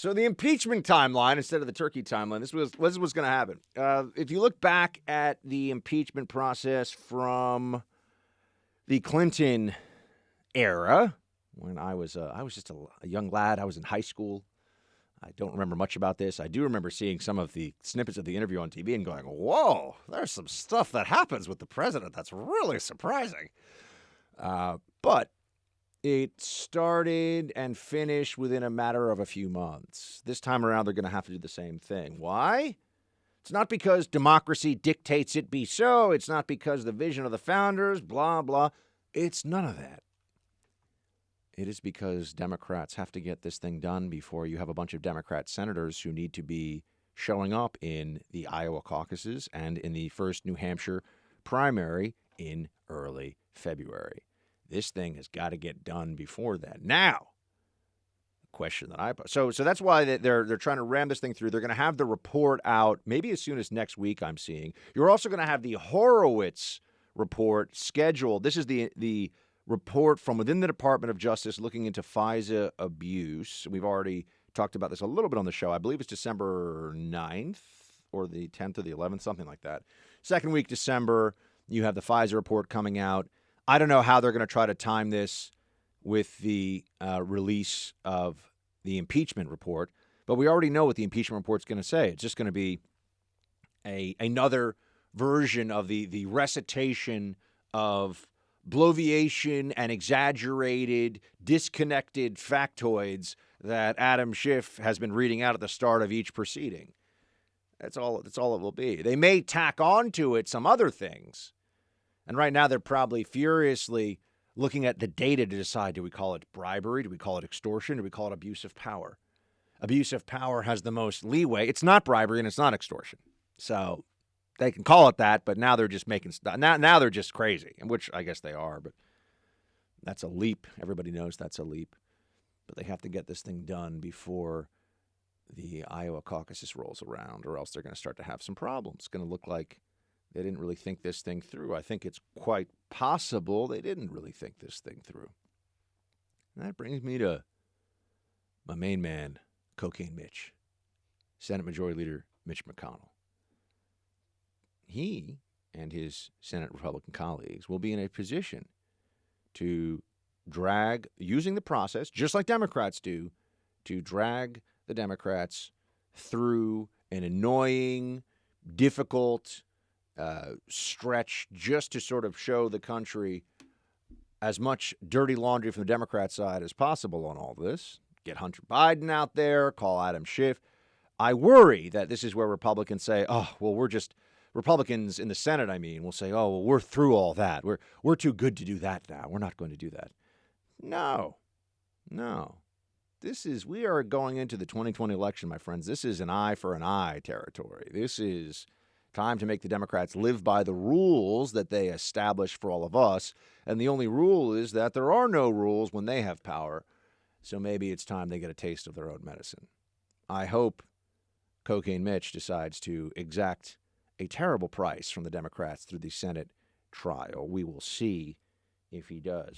So the impeachment timeline instead of the turkey timeline, this was going to happen. If you look back at the impeachment process from the Clinton era, when I was just a young lad, I was in high school. I don't remember much about this. I do remember seeing some of the snippets of the interview on TV and going, whoa, there's some stuff that happens with the president that's really surprising. But it started and finished within a matter of a few months. This time around, they're going to have to do the same thing. Why? It's not because democracy dictates it be so. It's not because the vision of the founders, blah, blah. It's none of that. It is because Democrats have to get this thing done before you have a bunch of Democrat senators who need to be showing up in the Iowa caucuses and in the first New Hampshire primary in early February. This thing has got to get done before that. Now, the question that I pose. So that's why they're trying to ram this thing through. They're going to have the report out maybe as soon as next week, I'm seeing. You're also going to have the Horowitz report scheduled. This is the report from within the Department of Justice looking into FISA abuse. We've already talked about this a little bit on the show. I believe it's December 9th or the 10th or the 11th, something like that. Second week, December, you have the FISA report coming out. I don't know how they're going to try to time this with the release of the impeachment report, but we already know what the impeachment report's going to say. It's just going to be another version of the recitation of bloviation and exaggerated, disconnected factoids that Adam Schiff has been reading out at the start of each proceeding. That's all it will be. They may tack on to it some other things. And right now they're probably furiously looking at the data to decide, do we call it bribery? Do we call it extortion? Do we call it abuse of power? Abuse of power has the most leeway. It's not bribery and it's not extortion. So they can call it that, but now they're just making stuff. Now they're just crazy, which I guess they are, but that's a leap. Everybody knows that's a leap. But they have to get this thing done before the Iowa caucuses rolls around, or else they're going to start to have some problems. It's going to look like they didn't really think this thing through. I think it's quite possible they didn't really think this thing through. And that brings me to my main man, Cocaine Mitch, Senate Majority Leader Mitch McConnell. He and his Senate Republican colleagues will be in a position to drag, using the process, just like Democrats do, to drag the Democrats through an annoying, difficult stretch just to sort of show the country as much dirty laundry from the Democrat side as possible on all this. Get Hunter Biden out there, call Adam Schiff. I worry that this is where Republicans say, oh, well, Republicans in the Senate, will say, oh, well, we're through all that. We're too good to do that now. We're not going to do that. No. We are going into the 2020 election, my friends. This is an eye for an eye territory. This is time to make the Democrats live by the rules that they establish for all of us. And the only rule is that there are no rules when they have power. So maybe it's time they get a taste of their own medicine. I hope Cocaine Mitch decides to exact a terrible price from the Democrats through the Senate trial. We will see if he does.